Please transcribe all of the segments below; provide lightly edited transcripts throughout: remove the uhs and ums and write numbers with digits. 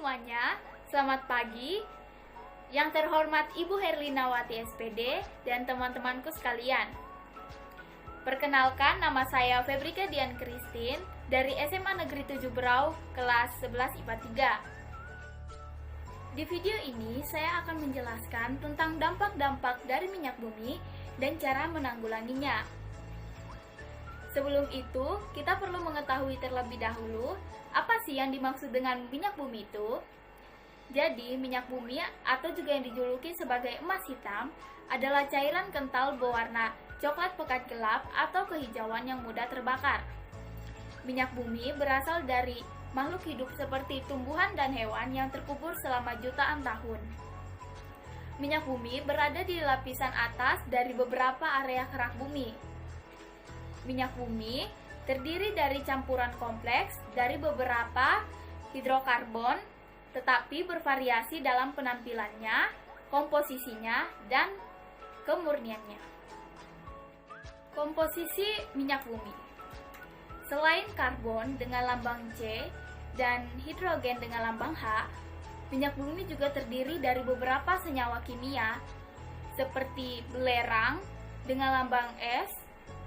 semuanya, selamat pagi. Yang terhormat Ibu Herlinawati SPD dan teman-temanku sekalian. Perkenalkan, nama saya Febrika Dian Christine dari SMA Negeri 7 Berau, kelas 11 IPA 3. Di video ini saya akan menjelaskan tentang dampak-dampak dari minyak bumi dan cara menanggulanginya. Sebelum itu, kita perlu mengetahui terlebih dahulu apa sih yang dimaksud dengan minyak bumi itu. Jadi, minyak bumi atau juga yang dijuluki sebagai emas hitam adalah cairan kental berwarna coklat pekat gelap atau kehijauan yang mudah terbakar. Minyak bumi berasal dari makhluk hidup seperti tumbuhan dan hewan yang terkubur selama jutaan tahun. Minyak bumi berada di lapisan atas dari beberapa area kerak bumi. Minyak bumi terdiri dari campuran kompleks dari beberapa hidrokarbon, tetapi bervariasi dalam penampilannya, komposisinya, dan kemurniannya. Komposisi minyak bumi. Selain karbon dengan lambang C dan hidrogen dengan lambang H, minyak bumi juga terdiri dari beberapa senyawa kimia seperti belerang dengan lambang S,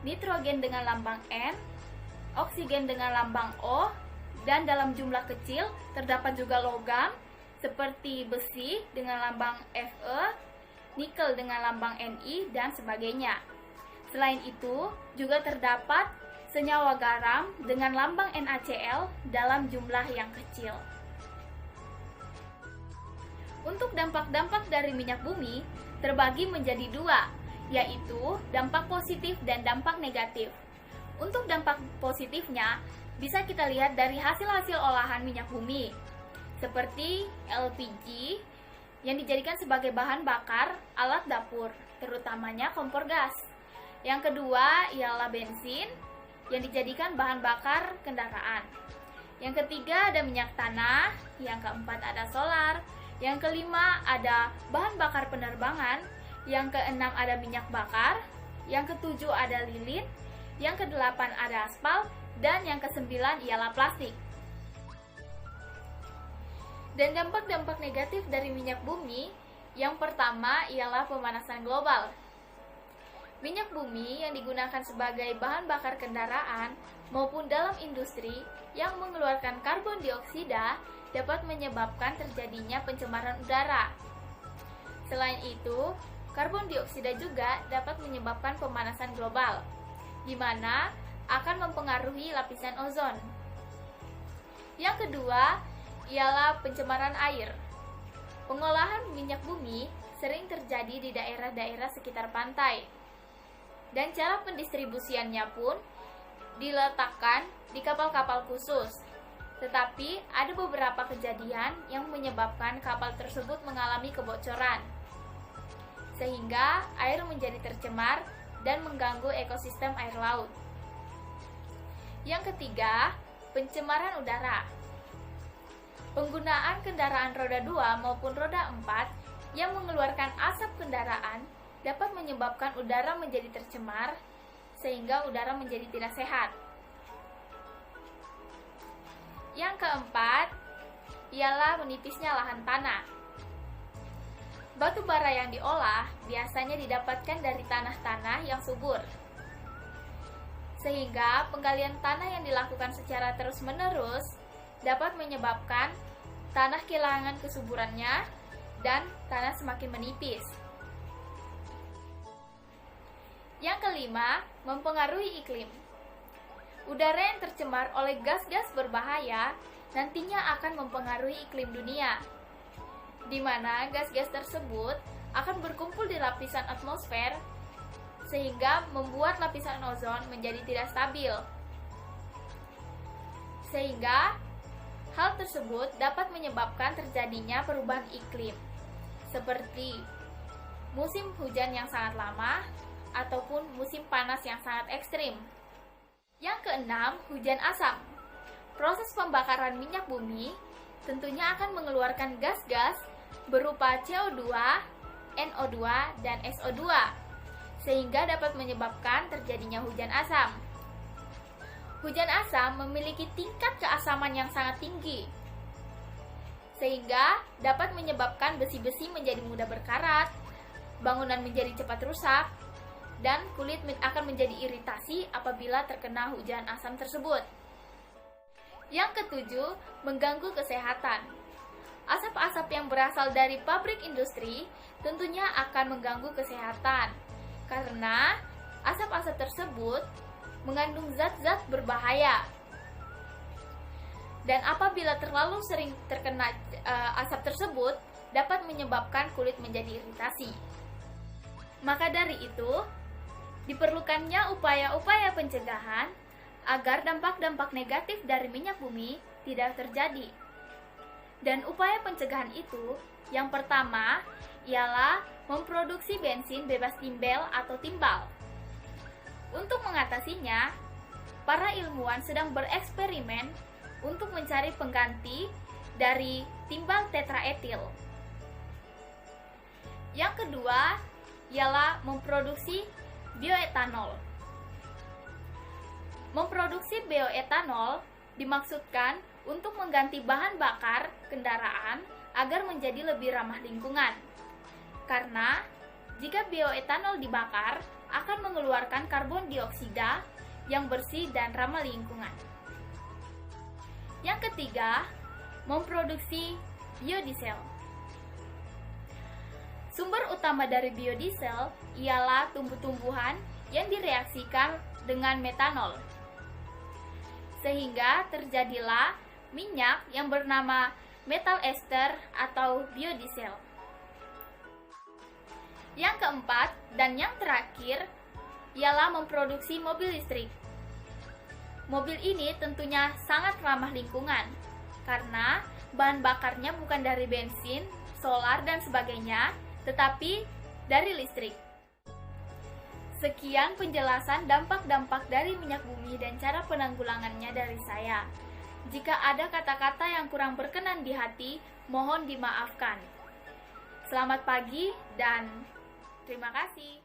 nitrogen dengan lambang N, oksigen dengan lambang O, dan dalam jumlah kecil terdapat juga logam seperti besi dengan lambang Fe, nikel dengan lambang Ni, dan sebagainya. Selain itu, juga terdapat senyawa garam dengan lambang NaCl dalam jumlah yang kecil. Untuk dampak-dampak dari minyak bumi terbagi menjadi dua, yaitu dampak positif dan dampak negatif. Untuk dampak positifnya, bisa kita lihat dari hasil-hasil olahan minyak bumi, seperti LPG yang dijadikan sebagai bahan bakar alat dapur, terutamanya kompor gas. Yang kedua ialah bensin yang dijadikan bahan bakar kendaraan. Yang ketiga ada minyak tanah, yang keempat ada solar, yang kelima ada bahan bakar penerbangan, yang keenam ada minyak bakar, yang ketujuh ada lilin, yang kedelapan ada aspal, dan yang kesembilan ialah plastik. Dan dampak-dampak negatif dari minyak bumi, yang pertama ialah pemanasan global. Minyak bumi yang digunakan sebagai bahan bakar kendaraan maupun dalam industri yang mengeluarkan karbon dioksida dapat menyebabkan terjadinya pencemaran udara. Selain itu, karbon dioksida juga dapat menyebabkan pemanasan global, di mana akan mempengaruhi lapisan ozon. Yang kedua ialah pencemaran air. Pengolahan minyak bumi sering terjadi di daerah-daerah sekitar pantai, dan cara pendistribusiannya pun diletakkan di kapal-kapal khusus. Tetapi ada beberapa kejadian yang menyebabkan kapal tersebut mengalami kebocoran, sehingga air menjadi tercemar dan mengganggu ekosistem air laut. Yang ketiga, pencemaran udara. Penggunaan kendaraan roda 2 maupun roda 4 yang mengeluarkan asap kendaraan dapat menyebabkan udara menjadi tercemar, sehingga udara menjadi tidak sehat. Yang keempat ialah menipisnya lahan tanah. Batu bara yang diolah biasanya didapatkan dari tanah-tanah yang subur, sehingga penggalian tanah yang dilakukan secara terus-menerus dapat menyebabkan tanah kehilangan kesuburannya dan tanah semakin menipis. Yang kelima, mempengaruhi iklim. Udara yang tercemar oleh gas-gas berbahaya nantinya akan mempengaruhi iklim dunia, di mana gas-gas tersebut akan berkumpul di lapisan atmosfer sehingga membuat lapisan ozon menjadi tidak stabil. Sehingga hal tersebut dapat menyebabkan terjadinya perubahan iklim, seperti musim hujan yang sangat lama ataupun musim panas yang sangat ekstrim. Yang keenam, hujan asam. Proses pembakaran minyak bumi tentunya akan mengeluarkan gas-gas berupa CO2, NO2, dan SO2, sehingga dapat menyebabkan terjadinya hujan asam. Hujan asam memiliki tingkat keasaman yang sangat tinggi, sehingga dapat menyebabkan besi-besi menjadi mudah berkarat, bangunan menjadi cepat rusak, dan kulit akan menjadi iritasi apabila terkena hujan asam tersebut. Yang ketujuh, mengganggu kesehatan. Asap-asap yang berasal dari pabrik industri tentunya akan mengganggu kesehatan, karena asap-asap tersebut mengandung zat-zat berbahaya. Dan apabila terlalu sering terkena asap tersebut, dapat menyebabkan kulit menjadi iritasi. Maka dari itu, diperlukannya upaya-upaya pencegahan agar dampak-dampak negatif dari minyak bumi tidak terjadi. Dan upaya pencegahan itu, yang pertama, ialah memproduksi bensin bebas timbel atau timbal. Untuk mengatasinya, para ilmuwan sedang bereksperimen untuk mencari pengganti dari timbal tetraetil. Yang kedua, ialah memproduksi bioetanol. Memproduksi bioetanol dimaksudkan untuk mengganti bahan bakar kendaraan agar menjadi lebih ramah lingkungan. Karena jika bioetanol dibakar akan mengeluarkan karbon dioksida yang bersih dan ramah lingkungan. Yang ketiga, memproduksi biodiesel. Sumber utama dari biodiesel ialah tumbuh-tumbuhan yang direaksikan dengan metanol, sehingga terjadilah minyak yang bernama metal ester atau biodiesel. Yang keempat dan yang terakhir ialah memproduksi mobil listrik. Mobil ini tentunya sangat ramah lingkungan karena bahan bakarnya bukan dari bensin, solar, dan sebagainya, tetapi dari listrik. Sekian penjelasan dampak-dampak dari minyak bumi dan cara penanggulangannya dari saya. Jika ada kata-kata yang kurang berkenan di hati, mohon dimaafkan. Selamat pagi dan terima kasih.